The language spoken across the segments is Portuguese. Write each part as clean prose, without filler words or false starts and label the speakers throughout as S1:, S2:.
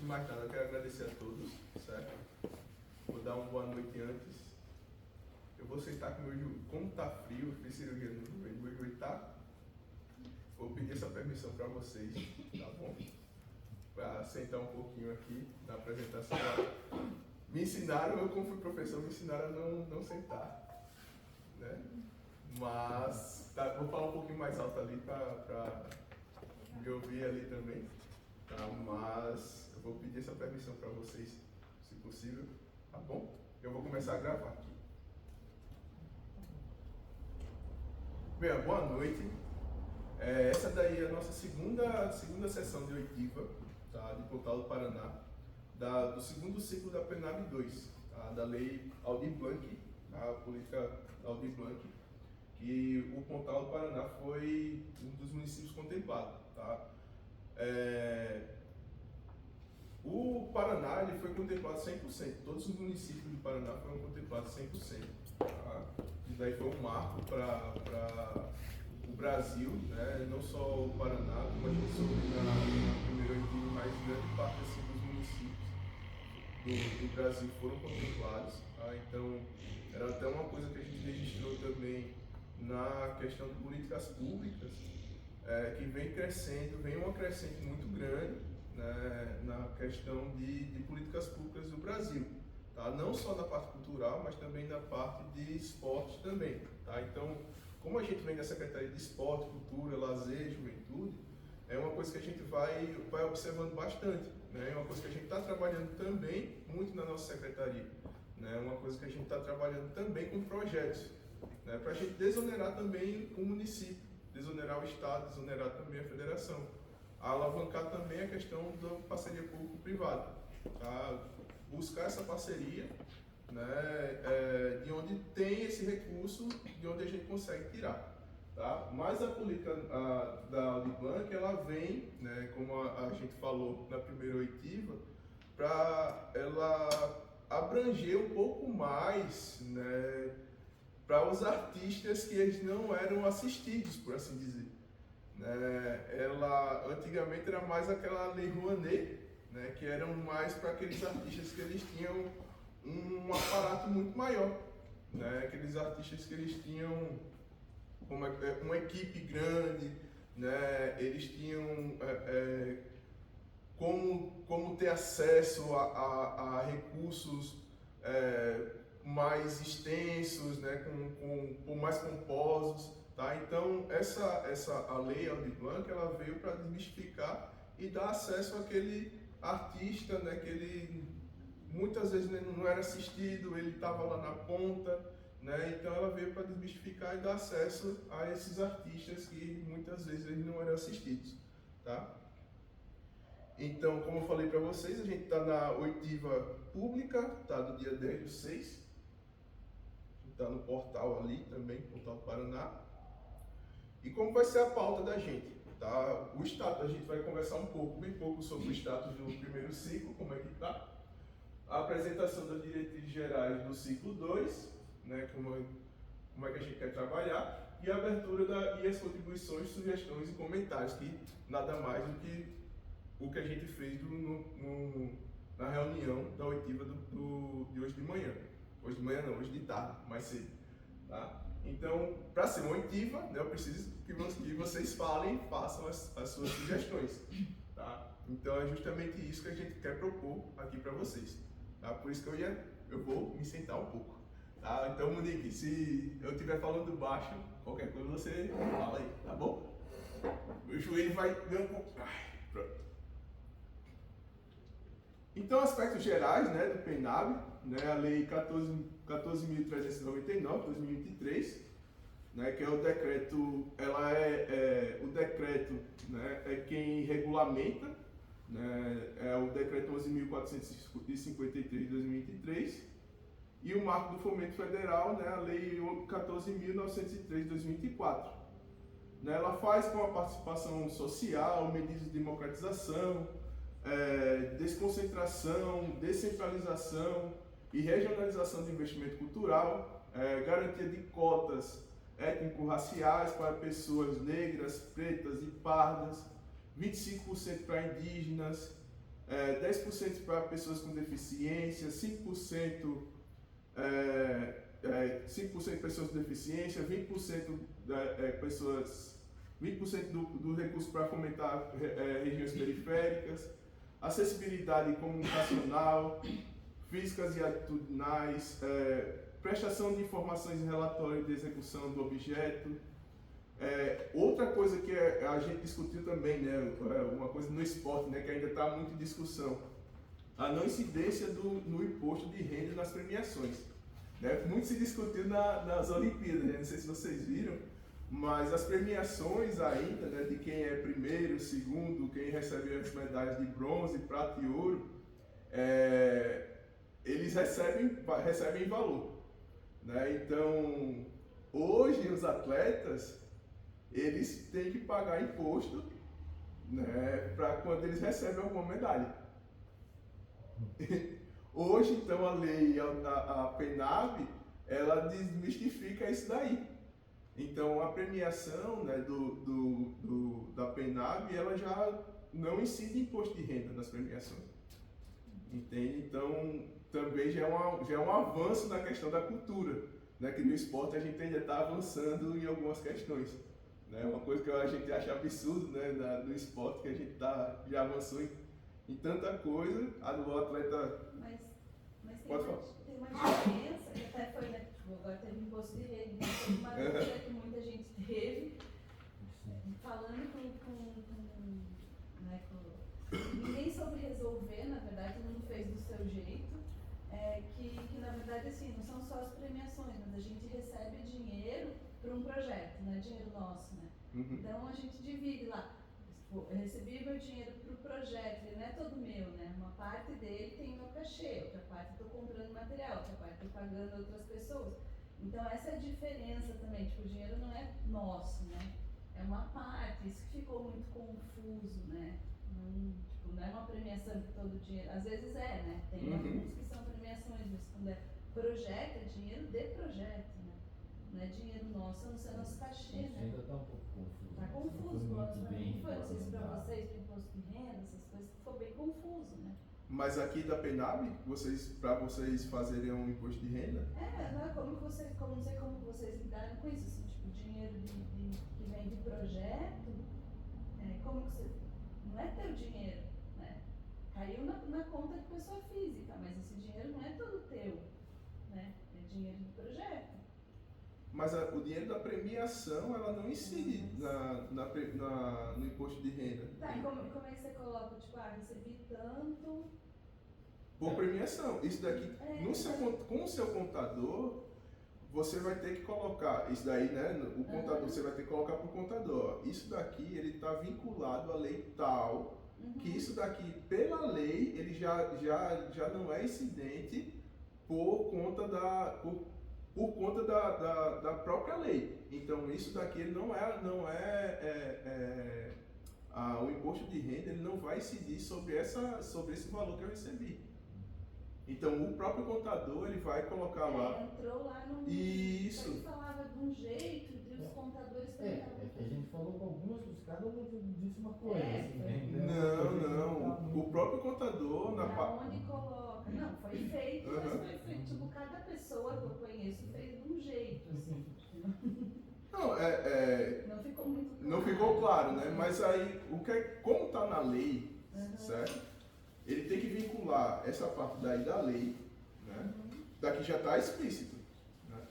S1: de mais nada, eu quero agradecer a todos, certo? Vou dar uma boa noite antes. Eu vou sentar com meu joelho. Como tá frio, eu fiz cirurgia no joelho, meu joelho tá. Vou pedir essa permissão para vocês, tá bom? Para sentar um pouquinho aqui na apresentação. Me ensinaram, eu como fui professor, me ensinaram a não sentar, né? Mas tá, vou falar um pouquinho mais alto ali para me ouvir ali também, tá? Mas eu vou pedir essa permissão para vocês, se possível, tá bom? Eu vou começar a gravar aqui. Bem, boa noite. Essa daí é a nossa segunda sessão de oitiva, tá? De Pontal do Paraná, do segundo ciclo da PENAB 2, tá? Da Lei Aldir Blanc, a política Aldir Blanc, que o Pontal do Paraná foi um dos municípios contemplados, tá? O Paraná ele foi contemplado 100%, todos os municípios do Paraná foram contemplados 100%. Tá? Isso daí foi um marco para o Brasil, né? Não só o Paraná, como a gente soube na primeira oitiva, mas grande parte assim, dos municípios do Brasil foram contemplados. Tá? Então, era até uma coisa que a gente registrou também na questão de políticas públicas, que vem crescendo, vem uma crescente muito grande, né, na questão de políticas públicas do Brasil. Tá? Não só na parte cultural, mas também na parte de esporte também. Tá? Então, como a gente vem da Secretaria de Esporte, Cultura, Lazer, Juventude, é uma coisa que a gente vai observando bastante. Né? É uma coisa que a gente está trabalhando também muito na nossa secretaria. Né? É uma coisa que a gente está trabalhando também com projetos, né? Para a gente desonerar também o município, desonerar o Estado, desonerar também a federação. Alavancar também a questão da parceria público-privada. Tá? Buscar essa parceria, né, de onde tem esse recurso, de onde a gente consegue tirar. Tá? Mas a política da Aldir Blanc, ela vem, né, como a gente falou na primeira oitiva, para ela abranger um pouco mais, né, para os artistas que eles não eram assistidos, por assim dizer. Ela antigamente era mais aquela Lei Rouanet, né, que eram mais para aqueles artistas que eles tinham um aparato muito maior, né, aqueles artistas que eles tinham uma equipe grande, né, eles tinham como ter acesso a recursos mais extensos, né, com mais pomposos. Tá? Então, a lei Aldir Blanc, ela veio para desmistificar e dar acesso àquele artista, né, que ele muitas vezes não era assistido, ele estava lá na ponta, né? Então ela veio para desmistificar e dar acesso a esses artistas que muitas vezes eles não eram assistidos. Tá? Então, como eu falei para vocês, a gente está na oitiva pública, tá, do dia 10/6, está no portal ali também, Portal do Paraná. E como vai ser a pauta da gente? Tá? O status, a gente vai conversar bem pouco sobre o status do primeiro ciclo, como é que está. A apresentação das diretrizes gerais do ciclo 2, né, como é que a gente quer trabalhar, e a abertura e as contribuições, sugestões e comentários, que nada mais do que o que a gente fez na reunião da oitiva de hoje de manhã. Hoje de manhã não, hoje de tarde, mais cedo. Tá? Então, para ser uma oitiva, né, eu preciso que vocês façam as suas sugestões. Tá? Então, é justamente isso que a gente quer propor aqui para vocês. Tá? Por isso que eu vou me sentar um pouco. Tá? Então, Monique, se eu estiver falando baixo, qualquer coisa você fala aí, tá bom? Meu joelho vai dar um pouco. Pronto. Então, aspectos gerais, né, do PENAB, né, a Lei 14.399, 2023, né, que é o decreto, o decreto, né, é quem regulamenta, né, é o decreto 11.453 de 2023, e o marco do fomento federal, né, a Lei 14.903 de 2024. Né, ela faz com a participação social, medidas de democratização, desconcentração, descentralização e regionalização do investimento cultural, garantia de cotas étnico-raciais para pessoas negras, pretas e pardas, 25% para indígenas, 10% para pessoas com deficiência, 5%, 5% pessoas com deficiência, 20% pessoas, 20% do recurso para fomentar regiões periféricas, acessibilidade comunicacional, físicas e atitudinais, prestação de informações e relatório de execução do objeto. Outra coisa que a gente discutiu também, né, uma coisa no esporte, né, que ainda está muito em discussão, a não incidência no imposto de renda nas premiações. Né? Muito se discutiu nas Olimpíadas, né? Não sei se vocês viram, mas as premiações ainda, né, de quem é primeiro, segundo, quem recebe as medalhas de bronze, prata e ouro, eles recebem valor. Né? Então, hoje os atletas, eles têm que pagar imposto, né, para quando eles recebem alguma medalha. Hoje, então, a lei, a PENAB, ela desmistifica isso daí. Então, a premiação, né, da PENAB, ela já não incide imposto de renda nas premiações. Entende? Então, também já é um avanço na questão da cultura, né, que no esporte a gente ainda está avançando em algumas questões. Né? Uma coisa que a gente acha absurdo, né, no esporte, que a gente já avançou em tanta coisa, o atleta...
S2: Mas tem uma diferença, que até foi, né, tipo, agora teve imposto de renda, foi uma dúvida que muita gente teve, falando ninguém soube resolver, na verdade, todo mundo fez do seu jeito, que na verdade, assim, não são só as premiações, mas a gente recebe dinheiro para um projeto, não é dinheiro nosso, né?
S1: Uhum.
S2: Então a gente divide lá. Eu recebi meu dinheiro para o projeto, ele não é todo meu, né? Uma parte dele tem meu cachê, outra parte estou comprando material, outra parte estou pagando outras pessoas. Então essa é a diferença também, tipo, o dinheiro não é nosso, né? É uma parte, isso que ficou muito confuso, né? Não é uma premiação que todo dinheiro, às vezes né? Tem alguns que são premiações, mas quando é projeto, é dinheiro de projeto, né? Não é dinheiro nosso, não sei nosso cachê, né?
S3: Ainda está um pouco confuso.
S2: Está confuso, pelo menos para mim foi, não sei se para vocês, para imposto de renda, essas coisas, ficou bem confuso, né?
S1: Mas aqui da PENAB, para vocês fazerem um imposto de renda?
S2: Não é como não sei como vocês lidaram com isso, assim, tipo, dinheiro que vem de projeto, como que você, não é teu dinheiro, né? Caiu na conta de pessoa física, mas esse dinheiro não é todo teu, né? É dinheiro de projeto.
S1: Mas o dinheiro da premiação, ela não incide no imposto de renda.
S2: Tá, e como é que você coloca, tipo, recebi tanto...
S1: Por premiação. Isso daqui, com o seu contador, você vai ter que colocar, isso daí, né, o contador, você vai ter que colocar para o contador. Isso daqui, ele está vinculado à lei tal, que isso daqui, pela lei, ele já não é incidente por conta da própria lei. Então, isso daqui ele o imposto de renda ele não vai incidir sobre esse valor que eu recebi. Então, o próprio contador ele vai colocar lá.
S2: Entrou lá no.
S1: Isso.
S2: Ele falava de um jeito e os contadores
S3: que a gente falou com algumas dos cada um disse uma coisa.
S1: Não. O próprio contador
S2: onde coloca. Não, foi feito, mas foi feito. Tipo, cada pessoa que eu conheço fez de um jeito, assim. Não ficou muito claro.
S1: Não ficou claro, né? Mas aí, como está na lei, certo? Ele tem que vincular essa parte daí da lei, né? Daqui já está explícito, né?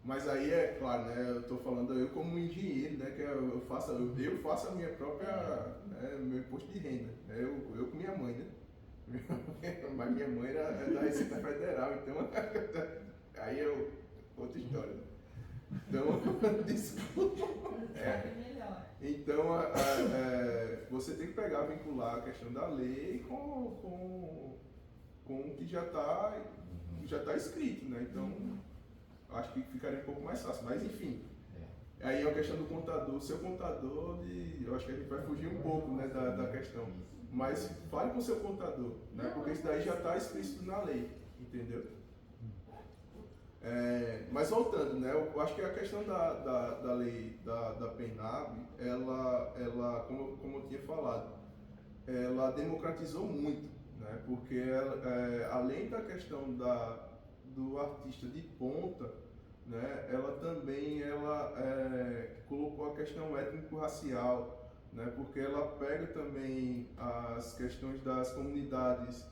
S1: Mas aí é claro, né? Eu estou falando eu como engenheiro, né? Que eu faço a minha própria, né, meu imposto de renda, né? Eu com minha mãe, né? Mas minha mãe era da Receita Federal, então aí é outra história. Então, desculpa. Então, você tem que vincular a questão da lei com o que já está escrito, né? Então, acho que ficaria um pouco mais fácil. Mas, enfim, aí é a questão do contador. Seu contador, eu acho que a gente vai fugir um pouco, né, da questão. Mas fale com o seu contador, né? Porque isso daí já está explícito na lei, entendeu? Mas voltando, né, eu acho que a questão da lei da PENAB, ela como eu tinha falado, ela democratizou muito, né? Porque além da questão do artista de ponta, né, ela também colocou a questão étnico-racial, né? Porque ela pega também as questões das comunidades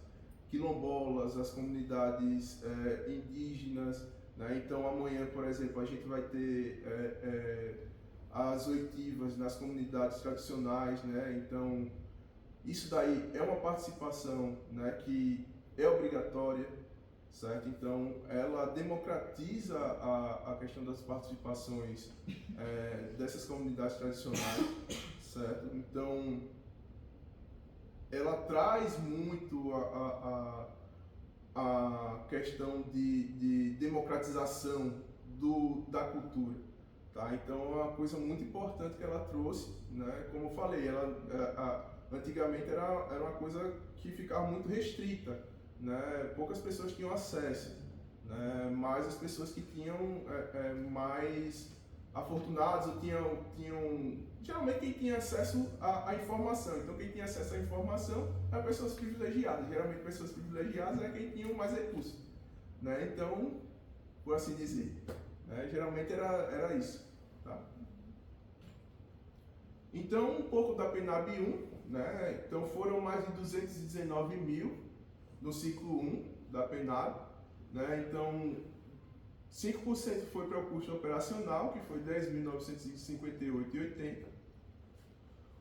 S1: quilombolas, as comunidades indígenas, né? Então amanhã, por exemplo, a gente vai ter as oitivas nas comunidades tradicionais, né? Então isso daí é uma participação, né, que é obrigatória, certo? Então ela democratiza a questão das participações dessas comunidades tradicionais, certo? Então ela traz muito a questão de democratização da cultura, tá? Então é uma coisa muito importante que ela trouxe, né? Como eu falei, antigamente era uma coisa que ficava muito restrita, né? Poucas pessoas tinham acesso, né? Mas as pessoas que tinham mais afortunados ou tinham geralmente quem tinha acesso à informação. Então quem tinha acesso à informação eram pessoas privilegiadas. Geralmente pessoas privilegiadas é quem tinha mais recursos, né? Então, por assim dizer, né? Geralmente era isso, tá? Então um pouco da PNAB 1, né? Então foram mais de 219 mil no ciclo 1 da PNAB, né? Então 5% foi para o custo operacional, que foi 10.958,80.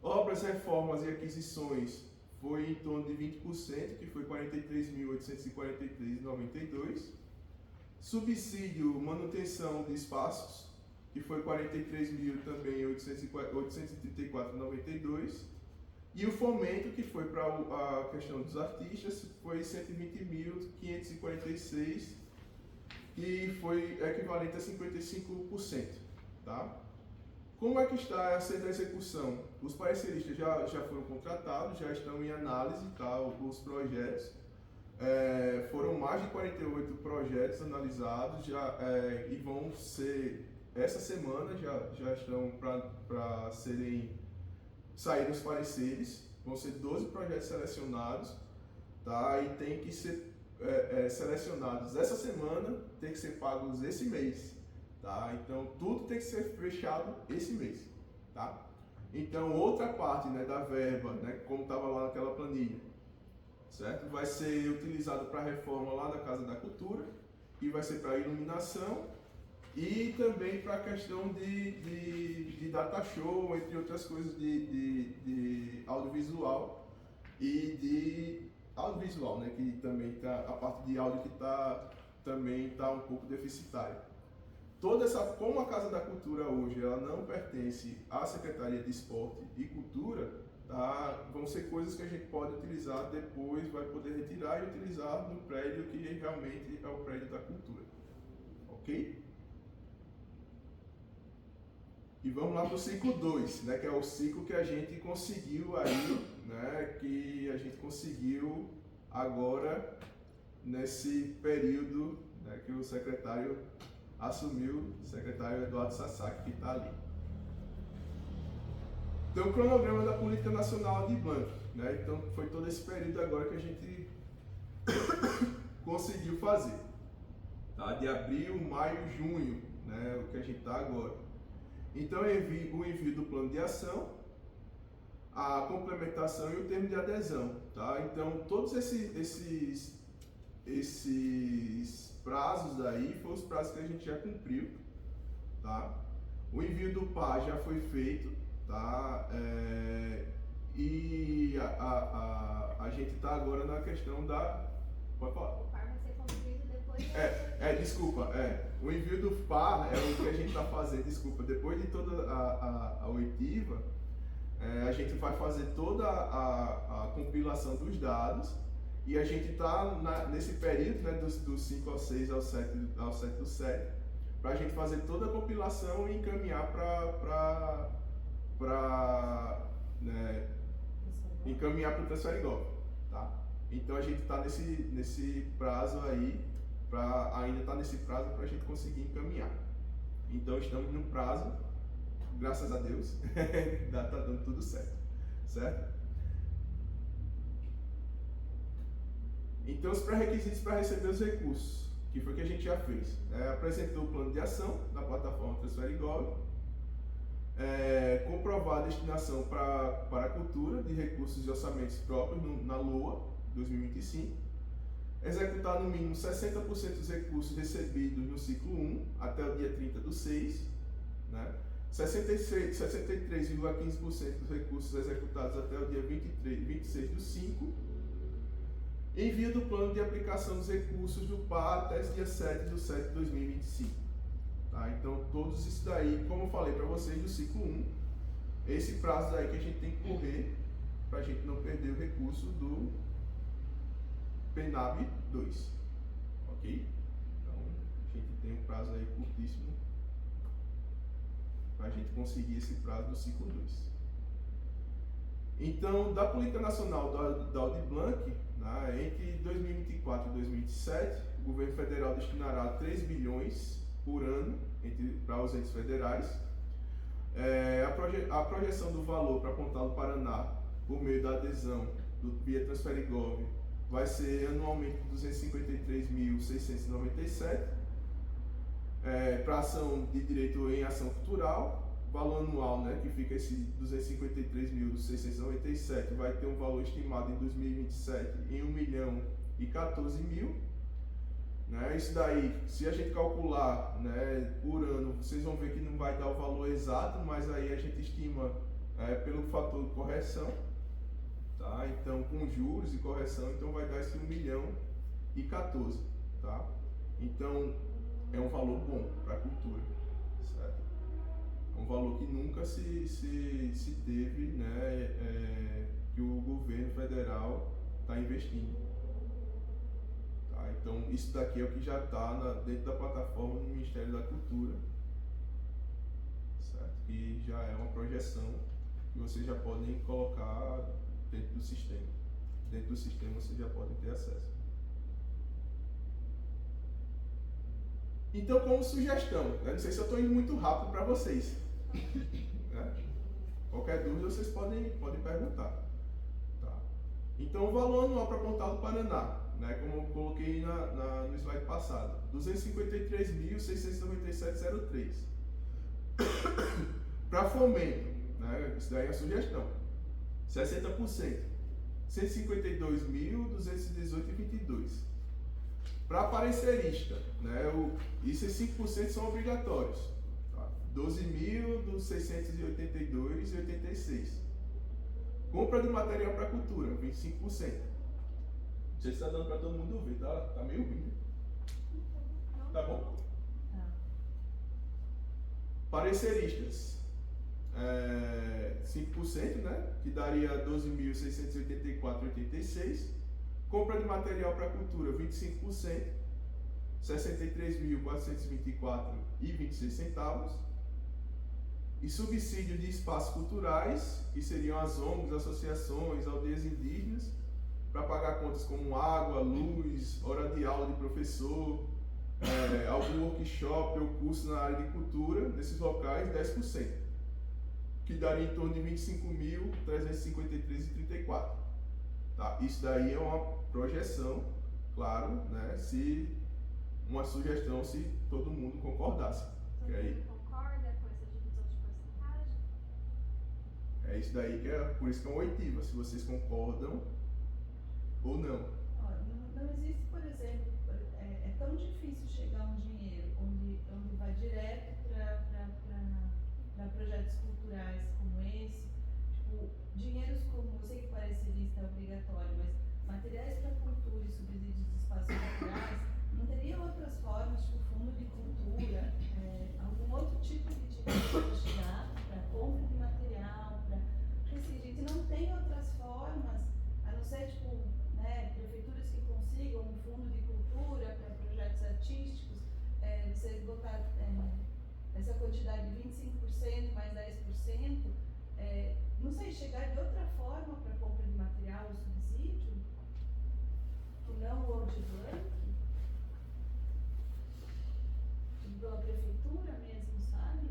S1: Obras, reformas e aquisições foi em torno de 20%, que foi 43.843,92. Subsídio, manutenção de espaços, que foi 43.000 também 834,92. E o fomento, que foi para a questão dos artistas, foi 120.546, que foi equivalente a 55%, tá? Como é que está a sendo a execução? Os pareceristas já foram contratados, já estão em análise, tá? Os projetos. Foram mais de 48 projetos analisados e vão ser, essa semana já estão para sair os pareceres. Vão ser 12 projetos selecionados, tá? E tem que ser selecionados essa semana, tem que ser pagos esse mês, tá? Então tudo tem que ser fechado esse mês, tá? Então outra parte, né, da verba, né, como estava lá naquela planilha, certo? Vai ser utilizado para a reforma lá da Casa da Cultura e vai ser para iluminação e também para a questão de data show, entre outras coisas de audiovisual e de audiovisual, né, que também tá, a parte de áudio que também está um pouco deficitária. Como a Casa da Cultura hoje ela não pertence à Secretaria de Esporte e Cultura, tá, vão ser coisas que a gente pode utilizar depois, vai poder retirar e utilizar no prédio que realmente é o prédio da cultura, ok? E vamos lá para o ciclo 2, né, que é o ciclo que a gente conseguiu aí, né, que a gente conseguiu agora nesse período, né, que o secretário assumiu, o secretário Eduardo Sasaki, que está ali. Então, o cronograma da Política Nacional de Blanc, né, então foi todo esse período agora que a gente conseguiu fazer, tá, de abril, maio, junho, né, o que a gente está agora. Então, o envio do plano de ação, a complementação e o termo de adesão, tá? Então, todos esses prazos aí foram os prazos que a gente já cumpriu, tá? O envio do PAR já foi feito, tá? E a gente está agora na questão da... Pode falar.
S2: O PAR vai ser concluído depois...
S1: Desculpa, o envio do PAR é o que a gente está fazendo, desculpa, depois de toda a oitiva, a gente vai fazer toda a compilação dos dados e a gente está nesse período, né, dos 5 ao 6 ao 7 do 7, para a gente fazer toda a compilação e encaminhar encaminhar para o Transferigov, tá? Então a gente está nesse prazo aí, ainda está nesse prazo para a gente conseguir encaminhar. Então estamos no prazo, graças a Deus, está dando tudo certo, certo? Então, os pré-requisitos para receber os recursos, que foi o que a gente já fez. Apresentou o plano de ação na plataforma TransfereGov, comprovar a destinação para a cultura de recursos e orçamentos próprios na LOA 2025, executar no mínimo 60% dos recursos recebidos no ciclo 1 até o dia 30/6, né? 63,15% dos recursos executados até o dia 26/5, envio do plano de aplicação dos recursos do PA até o dia 7/7/2025. Tá? Então, todos isso daí, como eu falei para vocês, do ciclo 1, esse prazo daí que a gente tem que correr para a gente não perder o recurso do PNAB 2. Ok? Então, a gente tem um prazo aí curtíssimo para a gente conseguir esse prazo do ciclo 2. Então, da Política Nacional da Aldir Blanc, né, entre 2024 e 2027, o governo federal destinará 3 bilhões por ano para os entes federais. A projeção do valor para Pontal do Paraná, por meio da adesão via TransfereGov, vai ser anualmente 253.697. Para ação de direito em ação cultural, valor anual, né, que fica esse 253.697, vai ter um valor estimado em 2027 em 1.014.000. Né? Isso daí, se a gente calcular, né, por ano, vocês vão ver que não vai dar o valor exato, mas aí a gente estima pelo fator de correção, tá? Então, com juros e correção, então vai dar esse 1.014.000, tá? Então, é um valor bom para a cultura, certo? É um valor que nunca se teve, né, que o governo federal está investindo. Então, isso daqui é o que já está dentro da plataforma do Ministério da Cultura, certo? Que já é uma projeção que vocês já podem colocar dentro do sistema. Dentro do sistema vocês já podem ter acesso. Então, como sugestão, né? Não sei se eu estou indo muito rápido para vocês. Né? Qualquer dúvida vocês podem perguntar. Tá? Então, o valor anual para Pontal do Paraná, né, como eu coloquei no slide passado, 253.697,03. Para fomento, né, isso daí é a sugestão, 60%, 152.218,22. Para parecerista, né, esses 5% são obrigatórios, tá? 12.682,86. Compra de material para cultura, 25%. Não sei se está dando para todo mundo ouvir, tá meio ruim. Tá bom? Pareceristas, 5%, né? Que daria 12.684,86. Compra de material para cultura, 25%, 63.424,26 centavos. E subsídio de espaços culturais, que seriam as ONGs, associações, aldeias indígenas, para pagar contas como água, luz, hora de aula de professor, algum workshop ou curso na área de cultura, nesses locais, 10%, que daria em torno de 25.353,34. Tá? Isso daí é uma projeção, claro, né? Se uma sugestão, se todo mundo concordasse.
S4: Todo mundo concorda com essa divisão de porcentagem?
S1: É isso daí por isso que é uma oitiva, se vocês concordam ou não.
S2: Não existe, por exemplo, é tão difícil chegar um dinheiro onde vai direto para projetos culturais como esse, tipo, dinheiros como, eu sei que parecerista é obrigatório, mas materiais para cultura e subsídios de espaços culturais, não teria outras formas, tipo fundo de cultura, algum outro tipo de dinheiro para chegar, para compra de material, porque assim, a gente não tem outras formas, a não ser, tipo, né, prefeituras que consigam um fundo de cultura para projetos artísticos, você botar essa quantidade de 25% mais 10%, não sei, chegar de outra forma para compra de material ou subsídio, que não o Aldir Blanc, pela prefeitura mesmo, sabe?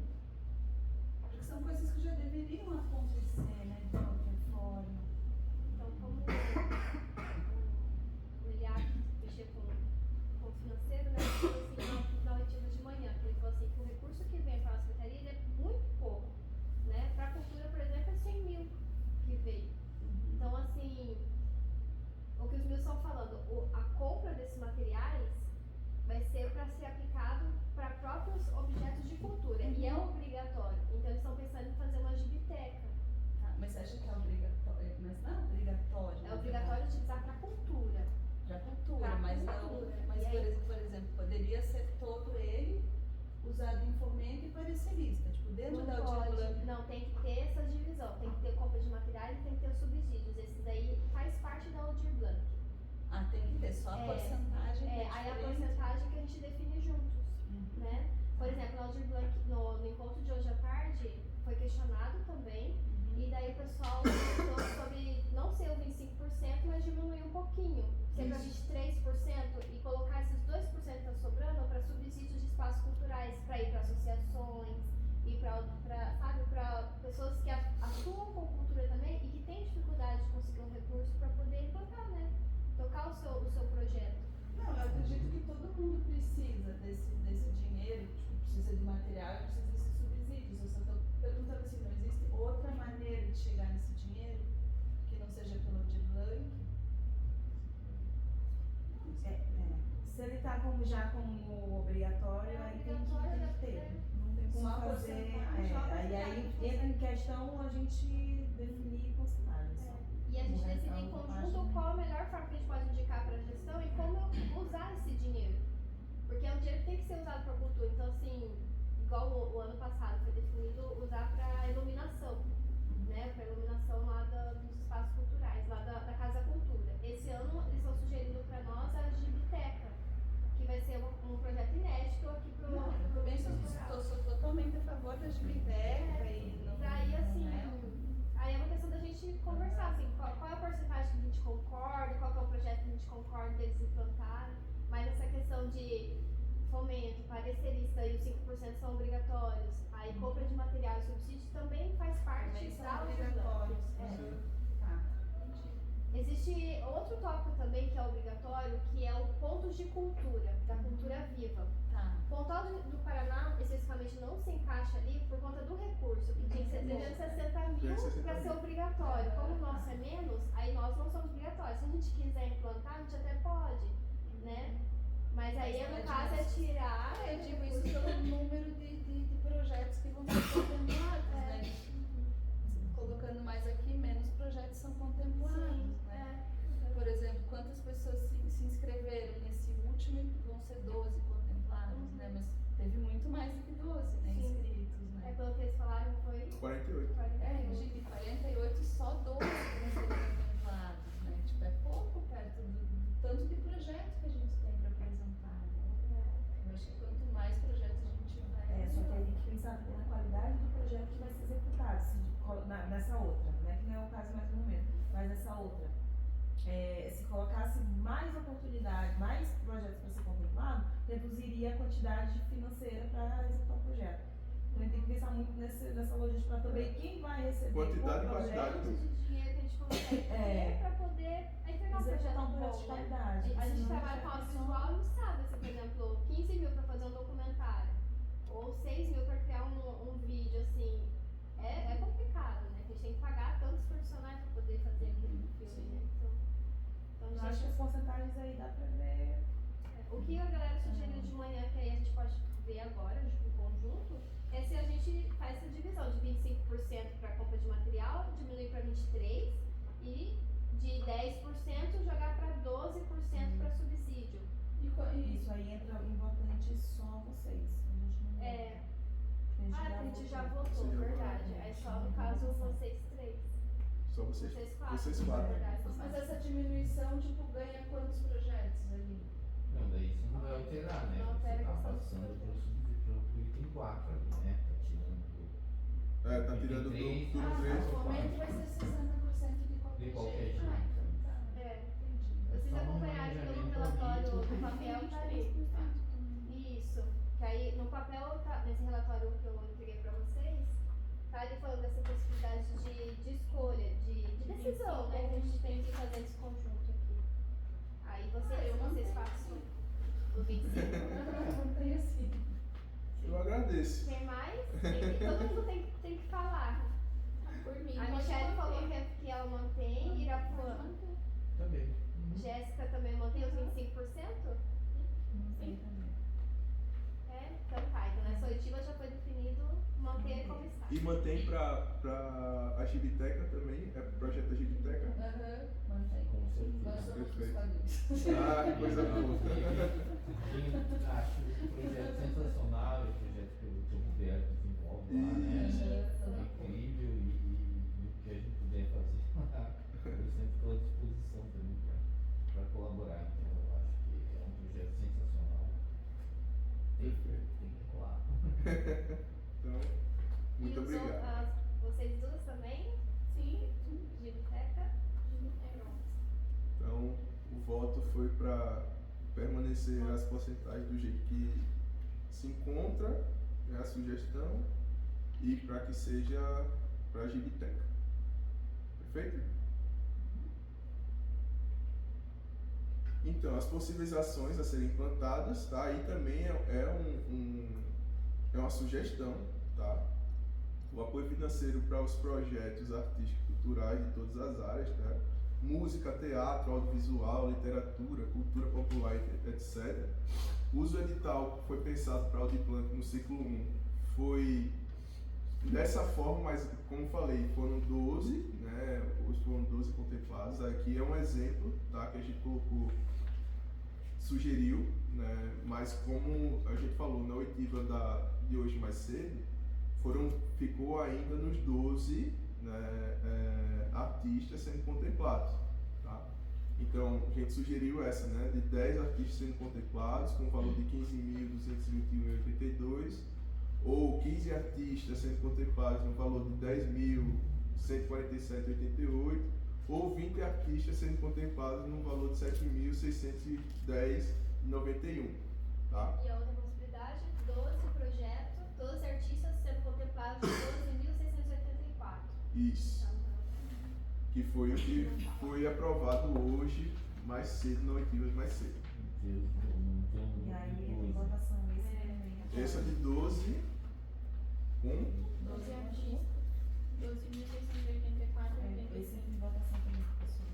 S2: Porque são coisas que já deveriam acontecer, né, de qualquer forma.
S4: Então, como o Eliac vai ser para ser aplicado para próprios objetos de cultura. E é obrigatório. Então eles estão pensando em fazer uma gibiteca.
S2: Tá, mas você acha que é obrigatório? Mas não é obrigatório.
S4: É obrigatório utilizar para cultura.
S2: Para cultura,
S4: Pra
S2: mas
S4: cultura.
S2: não. Mas
S4: E aí?
S2: por exemplo, poderia ser todo ele usado em fomento e parecerista. Tipo, dentro da
S4: Não
S2: Aldir
S4: pode.
S2: Blanc.
S4: Não, tem que ter essa divisão. Tem que ter compra de materiais e tem que ter os subsídios. Esses aí faz parte da Aldir Blanc.
S2: Ah, tem que ter só a
S4: É,
S2: porcentagem. que
S4: É, aí a
S2: diferente.
S4: porcentagem que a gente define juntos, né? Por exemplo, na Aldir Blanc, no encontro de hoje à tarde, foi questionado também. E daí o pessoal comentou sobre não ser o 25%, mas diminuir um pouquinho, ser para 23% e colocar esses 2% que tá sobrando para subsídios de espaços culturais, para ir para associações e para pessoas que atuam com cultura também e que têm dificuldade de conseguir um recurso para poder implantar, né? Tocar o seu projeto.
S2: Não, eu acredito que todo mundo precisa desse dinheiro, tipo, precisa de material e precisa desses subsídios. Eu só estou perguntando assim, não existe outra maneira de chegar nesse dinheiro que não seja pelo Aldir Blanc?
S5: Se ele tá já como obrigatório, aí tem que ter. Não tem como
S2: Só a
S5: fazer.
S2: porcentagem.
S5: Aí entra em questão a gente definir porcentagem só.
S4: E a gente
S5: O resto
S4: decidir em
S5: é uma
S4: conjunto
S5: página.
S4: qual a melhor forma que a gente pode indicar para a gestão e como usar esse dinheiro. Porque é um dinheiro que tem que ser usado para cultura. Então, assim, igual o ano passado foi definido usar para iluminação, né? Para iluminação lá dos espaços culturais, lá da Casa Cultura. Esse ano eles estão sugerindo para nós a Gibiteca, que vai ser um projeto inédito aqui pro
S2: Não, eu também sou totalmente a favor da gibiteca e não.
S4: Daí, assim,
S2: não é
S4: aí é uma questão da gente conversar, assim, qual é a porcentagem que a gente concorda, qual que é o projeto que a gente concorda deles implantarem, mas essa questão de fomento, parecerista e os 5% são obrigatórios, aí compra de material e subsídio também faz parte
S2: Também são
S4: da
S2: obrigatórios. Tá.
S4: Existe outro tópico também que é obrigatório, que é o pontos de cultura, da cultura viva.
S2: Tá.
S4: O Pontal do Paraná, especificamente, não se encaixa ali por conta do recurso, que tinha que ser 360 mil para ser obrigatório. Como o nosso é menos, aí nós não somos obrigatórios. Se a gente quiser implantar, a gente até pode, né? Mas aí, no caso, é tirar...
S2: Eu digo isso pelo número de projetos que vão ser contemplados, né? Colocando mais aqui, menos projetos são contemplados, né? Por exemplo, quantas pessoas se inscreveram nesse último, vão ser 12 contemplados, né? Mas teve muito mais do que 12, né?
S4: Sim.
S2: Inscritos,
S4: É
S2: né?
S4: pelo que eles falaram, foi
S1: 48.
S4: 48.
S2: Imagina, de 48 só 12 vão ser contemplados, né? Tipo, é pouco perto do tanto de projetos que a gente tem para apresentar, né? Eu acho que quanto mais projetos a gente vai...
S5: Só que aí tem que pensar na qualidade do projeto que vai ser executado, nessa outra, né? Que não é o caso mais no momento, mas nessa outra. Se colocasse mais oportunidade, mais projetos para ser contemplado, reduziria a quantidade financeira para executar o projeto. Então a gente tem que pensar muito nessa logística para também quem vai receber
S1: Quantidade
S5: o
S1: e qualidade.
S5: projeto
S4: De dinheiro que a gente consegue ter para poder entregar um projeto
S5: executar um
S4: bom,
S5: projeto de
S4: né?
S5: qualidade.
S4: A gente
S5: senão
S4: trabalha com
S5: fica só-
S4: audiovisual e sabe, assim, por exemplo, 15 mil para fazer um documentário ou 6 mil para criar um vídeo, assim, é complicado, né? Que a gente tem que pagar tantos profissionais para poder fazer aquele filme, né? Então
S5: Eu
S4: a
S5: acho que
S4: gente,
S5: as porcentagens aí dá para ver.
S4: o que a galera sugeriu de manhã, que aí a gente pode ver agora, em conjunto, é se a gente faz essa divisão de 25% para compra de material, diminuir para 23% e de 10% jogar para 12% para subsídio.
S5: Isso aí entra importante só vocês. A gente não.
S4: A gente já votou,
S1: Sim,
S4: verdade. Aí só no caso vocês três.
S1: Só vocês.
S4: Vocês quatro.
S1: Vocês quatro.
S4: Verdade.
S2: Mas essa diminuição, tipo, ganha quantos projetos ali?
S6: Não, daí isso não vai alterar, né?
S4: Não altera
S6: Você tá
S4: a questão
S6: passando
S4: do
S6: pro item 4 ali, né? Tá tirando
S1: Tá tirando do
S6: Três.
S1: tudo
S2: Ah,
S1: 3.
S2: o fomento vai ser 60%
S6: de qualquer
S2: jeito.
S6: jeito.
S2: Ah, então tá.
S4: Entendi. Vocês
S6: Só um
S4: acompanharam pelo
S6: planejamento
S4: relatório
S6: político.
S4: do papel tá ali. Isso. Que aí no papel, nesse relatório que eu entreguei pra vocês, tá ali falando dessa possibilidade de escolha, de decisão, né? Que a gente tem que fazer esse conjunto aqui. Aí vocês façam o 25.
S2: Não tem assim.
S1: Eu agradeço.
S4: Tem mais? Todo mundo tem que falar.
S2: Por mim,
S4: A
S2: pode
S4: Michelle falou
S2: manter.
S4: que ela mantém, Irapuã.
S6: Também.
S4: Jéssica também mantém os 25%?
S5: Não sei também.
S4: Então tá. Então nessa oitiva já foi definido manter como está.
S1: E mantém para a Gibiteca também, é projeto da Gibiteca?
S2: Aham, mantém.
S6: Com
S2: Nós
S6: certeza.
S2: somos os
S1: Perfeito.
S2: padrinhos.
S1: Ah, que coisa boa.
S6: Eu acho o projeto sensacional, o projeto que o Roberto desenvolve lá, né?
S2: Isso.
S6: É incrível e o que a gente puder fazer lá, eu sempre estou à disposição também para colaborar. Então eu acho que é um projeto sensacional. Tem que rolar.
S1: Então, muito
S4: E os
S1: obrigado.
S4: vocês duas também?
S7: Sim.
S4: Gibiteca?
S1: Então, o voto foi para permanecer as porcentagens do jeito que se encontra, é a sugestão, e para que seja para a Gibiteca. Perfeito? Então, as possíveis ações a serem implantadas, tá? Aí também é uma sugestão, tá? O apoio financeiro para os projetos artísticos culturais de todas as áreas, tá? Música, teatro, audiovisual, literatura, cultura popular, etc. O uso edital foi pensado para o Audiplanc no ciclo 1 foi dessa forma, mas como falei, foram 12, né? Foram 12 contemplados. Aqui é um exemplo, tá? Que a gente colocou, sugeriu, né? Mas como a gente falou na oitiva de hoje mais cedo, ficou ainda nos 12, né, artistas sendo contemplados, tá? Então a gente sugeriu essa, né, de 10 artistas sendo contemplados com um valor de 15.221,82, ou 15 artistas sendo contemplados no valor de 10.147,88, ou 20 artistas sendo contemplados no valor de 7.610,91, tá?
S4: E a outra possibilidade, 12 projetos, 12 artistas sendo contemplados de 12.684.
S1: Isso. Que foi o que foi aprovado hoje, mais cedo, na oitiva mais cedo.
S6: Deus, não tem
S5: E aí, em
S6: coisa.
S5: votação, esse também.
S1: Essa de 12,
S7: 12 artistas. 12.684,86.
S5: Esse de votação também, pessoal.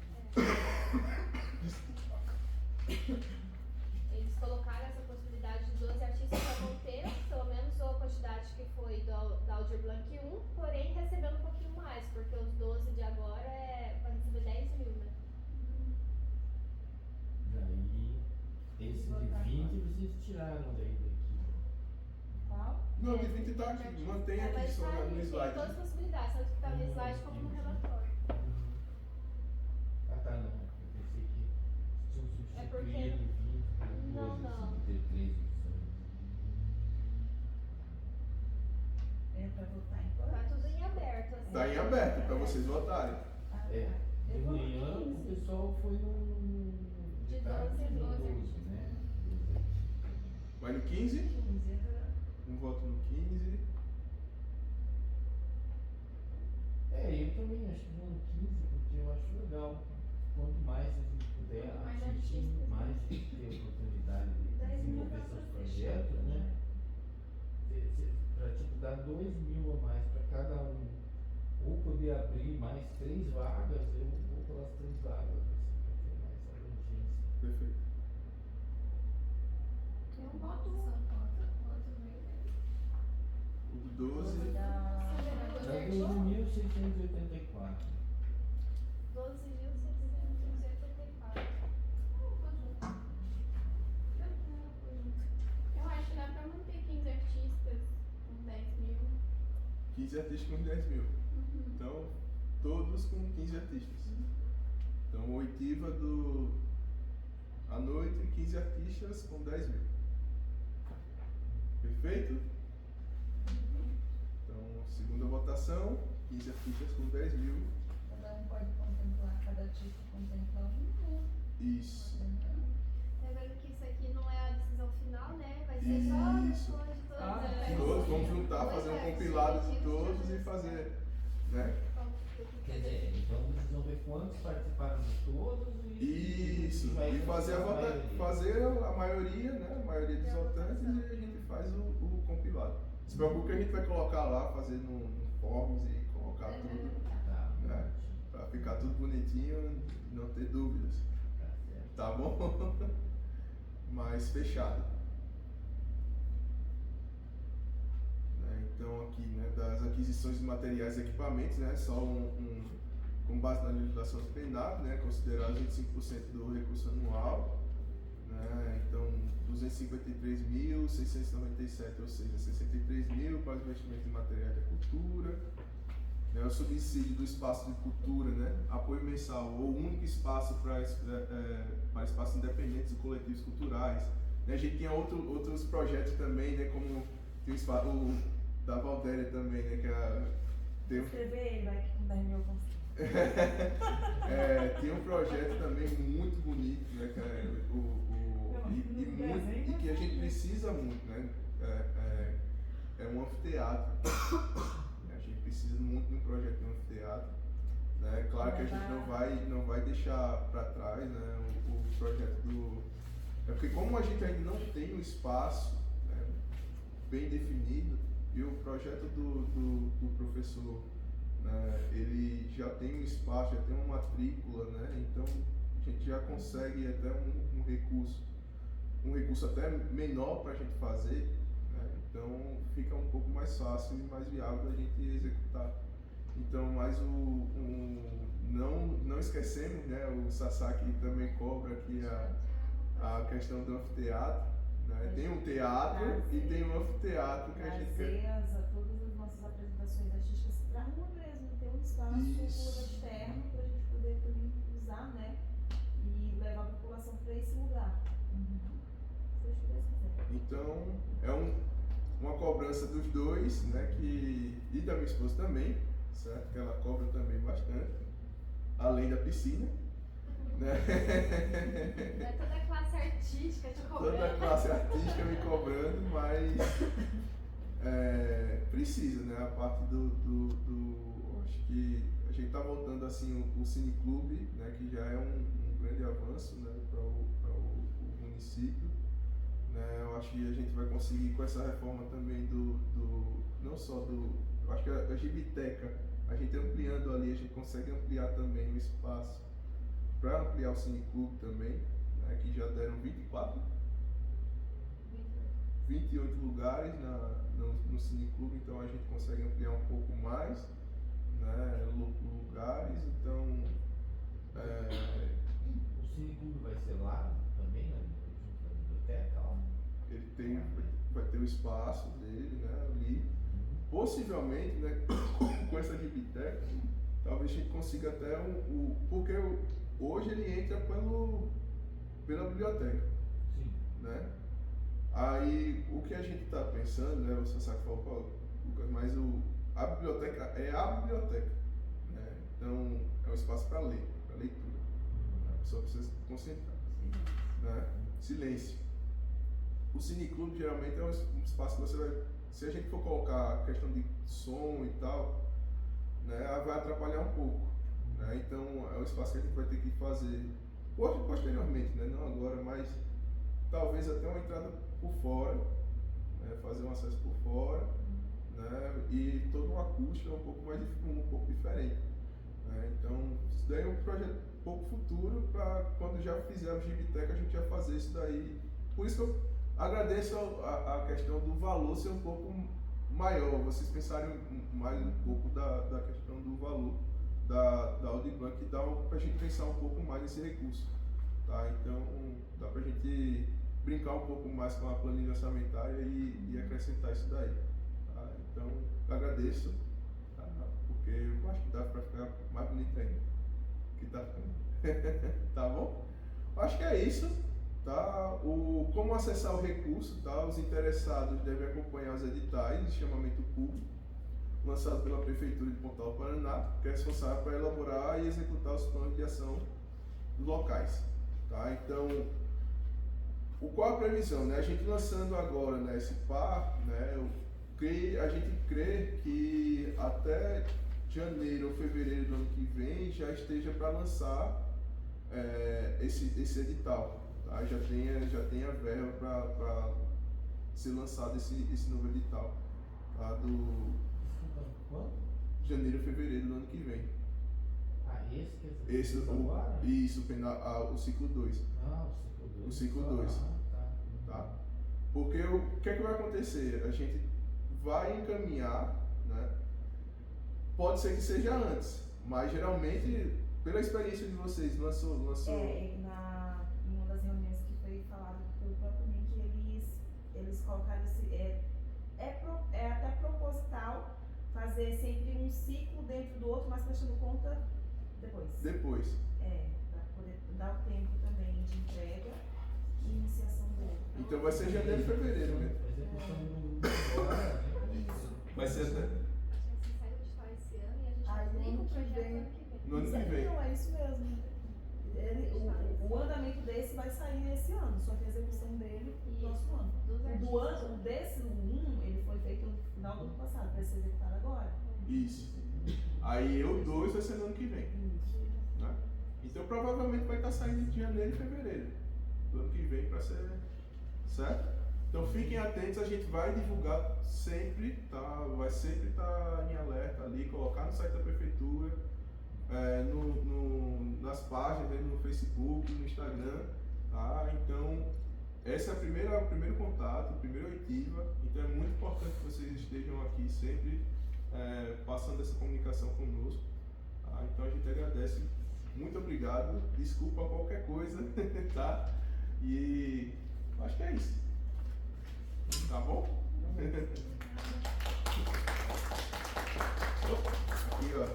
S4: Eles colocaram essa possibilidade de 12 artistas para manter pelo menos a quantidade que foi da Aldir Blanc 1, porém recebendo um pouquinho mais, porque os 12 de agora vai receber 10 mil, né?
S6: Daí, esse de 20 vocês tiraram daí daqui.
S5: Qual?
S1: não, de 20 tá aqui, mantém aqui
S4: Mas
S1: só
S4: tá
S1: no
S4: aí, tem
S1: slide.
S4: todas as possibilidades, tanto que tá no slide como no relatório.
S6: Ah tá, não. Eu pensei que tinham
S4: É porque-
S6: substituído 20 por 12,
S4: Não, não.
S6: assim, ter 3 opções.
S5: É pra votar em
S4: Tá
S5: todas?
S4: tudo em aberto, assim.
S1: Tá em aberto para vocês votarem.
S5: Ah,
S6: É,
S5: tá.
S6: de
S2: Eu vou no
S6: manhã o
S2: 15.
S6: pessoal foi no
S4: De
S6: tarde
S4: 12
S6: no
S4: 12.
S6: 12, né?
S1: Vai no 15,
S5: 15, aham.
S1: um voto no 15.
S6: Eu também acho que vou no 15, porque eu acho legal. Quanto mais a gente puder
S7: Quanto mais
S6: atingir,
S7: artistas,
S6: mais a gente ter oportunidade de
S5: 10 mil
S6: desenvolver
S5: dá
S6: seus
S5: pra
S6: projetos,
S5: fechar,
S6: né? Para tipo dar 2.000 a mais para cada um, ou poder abrir mais 3 vagas, eu vou pelas 3 vagas, assim, para ter mais abrangência.
S1: Perfeito.
S7: Eu voto.
S1: O 12,
S5: Da...
S6: Dá 12.684.
S4: 12.684.
S7: Eu acho que dá pra manter 15 artistas com 10 mil.
S1: 15 artistas com 10 mil. Então, todos com 15 artistas. Então, oitiva à noite, 15 artistas com 10 mil. Perfeito? Então, segunda votação, 15 artistas com 10 mil.
S2: Cada um pode contemplar, cada artista contempla um.
S1: Isso.
S4: Lembrando que isso aqui não é a decisão final, né? Vai ser
S1: Isso.
S4: só depois de todas
S3: Ah,
S4: as
S1: Todos, vamos juntar, fazer um compilado de todos e fazer, né?
S6: Quer dizer, então vocês vão ver quantos participaram de todos e.
S1: Isso.
S6: vai
S1: E fazer a,
S6: maioria.
S1: fazer a maioria, né? A maioria dos votantes e a gente faz o compilado. Se preocupe que a gente vai colocar lá, fazer no forms e colocar tudo,
S6: Tá,
S1: né? Pra ficar tudo bonitinho e não ter dúvidas.
S6: tá certo.
S1: Tá bom? mais fechada. Né? Então aqui, né, das aquisições de materiais e equipamentos, né, só com base na legislação do PENAB, né, considerado 25% do recurso anual, né, então 253.697, ou seja, 63 mil para investimento em materiais da cultura, né, o subsídio do espaço de cultura, né, apoio mensal ou único espaço para espaços independentes e coletivos culturais. Né, a gente tinha outros projetos também, né, como tem o da Valdéria também, né, que tem
S5: Escrever ele, vai que não terminou com
S1: tem um projeto também muito bonito, né, que e que a gente precisa muito, né, é um anfiteatro. A gente precisa muito de um projeto de um anfiteatro, né, claro que a gente não vai deixar para trás, né, o projeto é porque como a gente ainda não tem um espaço, né, bem definido, e o projeto do professor, né, ele já tem um espaço, já tem uma matrícula, né, então a gente já consegue até um recurso até menor para a gente fazer, né, então fica um pouco mais fácil e mais viável a gente executar. Então, mas não esquecemos, né, o Sasaki também cobra aqui a questão do anfiteatro, né, tem um teatro e tem um anfiteatro que a gente quer.
S5: Todas as nossas apresentações artísticas para rua mesmo, ter um espaço externo para a gente poder também usar, né? E levar a população para esse lugar. Seja o que Deus quiser.
S1: Então, é uma cobrança dos dois, né? E da minha esposa também, certo? Que ela cobra também bastante, além da piscina. Né?
S4: É toda a classe artística te cobrando.
S1: Toda a classe artística me cobrando, mas precisa, né? A parte acho que a gente está voltando assim o Cineclube, né? Que já é um grande avanço, né? Para o município, né? Eu acho que a gente vai conseguir com essa reforma também não só eu acho que a Gibiteca, a gente ampliando ali, a gente consegue ampliar também o espaço para ampliar o Cineclube também, né? Que já deram 28 lugares no Cineclube, então a gente consegue ampliar um pouco mais, né, lugares, então
S6: O Cineclube vai ser lá também, junto da biblioteca, ó.
S1: ele vai ter o espaço dele, né, ali. Possivelmente, né, com essa biblioteca, talvez a gente consiga até porque hoje ele entra pela biblioteca.
S6: Sim.
S1: Né? Aí o que a gente está pensando, né, você sabe que falou, Lucas, mas a biblioteca é a biblioteca, né? Então é um espaço para ler, para leitura, né? A pessoa precisa se concentrar, né? Silêncio. O Cineclube geralmente é um espaço que você vai, se a gente for colocar a questão de som e tal, né, vai atrapalhar um pouco, né? Então é um espaço que a gente vai ter que fazer posteriormente, né? Não agora, mas talvez até uma entrada por fora, né? Fazer um acesso por fora, né? E toda uma acústica um pouco diferente, né? Então isso daí é um projeto um pouco futuro para quando já fizermos Gibiteca a gente já fazer isso daí. Por isso que eu agradeço a questão do valor ser um pouco maior, vocês pensarem mais um pouco da questão do valor da Audiblanc, que dá para a gente pensar um pouco mais nesse recurso, tá? Então dá para a gente brincar um pouco mais com a planilha orçamentária e acrescentar isso daí, tá? Então eu agradeço, tá? Porque eu acho que dá para ficar mais bonito ainda que tá ficando. Tá bom? Eu acho que é isso, tá? Como acessar o recurso, tá? Os interessados devem acompanhar os editais de chamamento público lançado pela Prefeitura de Pontal do Paraná, que é responsável para elaborar e executar os planos de ação locais, tá? Então, qual a previsão, né? A gente lançando agora, né, esse PAR, né, a gente crê que até janeiro ou fevereiro do ano que vem já esteja para lançar esse edital, tá? Já tem a verba para ser lançado esse novo edital, tá?
S3: Quando?
S1: Janeiro, fevereiro do ano que vem.
S6: Esse que
S1: Esse,
S6: agora?
S1: isso, o ciclo 2.
S6: O ciclo 2.
S1: O ciclo 2.
S6: Tá.
S1: tá? Porque o que é que vai acontecer? A gente vai encaminhar, né? Pode ser que seja antes, mas geralmente, pela experiência de vocês, lançou...
S5: Em uma das reuniões que foi falado pelo próprio Nick, eles colocaram é até proposital fazer sempre um ciclo dentro do outro, mas prestando conta depois.
S1: Depois.
S5: Para poder dar o tempo também de entrega e iniciação do outro.
S1: Então vai ser janeiro e fevereiro, né?
S6: Execução do agora, né?
S1: Vai ser até
S4: Acho que assim, sai o edital esse ano e a gente
S5: Aí,
S4: vai nem
S5: ano
S4: com o
S5: que
S4: projeto
S5: vem.
S4: ano que vem.
S1: no ano que vem.
S5: Não, é isso mesmo. O andamento desse vai sair esse ano, só que a execução dele no próximo ano.
S4: Dos
S5: Do
S4: artistas.
S5: ano, desse 1, ele foi feito no final do ano passado, para ser executado agora.
S1: Isso. Aí o 2 vai ser no ano que vem. Né? Então provavelmente vai estar saindo de janeiro e fevereiro do ano que vem para ser certo? Então fiquem atentos, a gente vai divulgar sempre, tá? Vai sempre estar em alerta ali, colocar no site da prefeitura, nas páginas, no Facebook, no Instagram, tá? Então essa é o primeiro contato, a primeira oitiva, então é muito importante que vocês estejam aqui sempre passando essa comunicação conosco, tá? Então a gente agradece, muito obrigado, desculpa qualquer coisa, tá? E acho que é isso, tá bom? Aqui ó,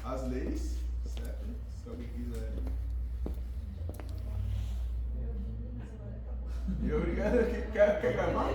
S1: as leis, certo? Se alguém quiser. E obrigado, quer acabar?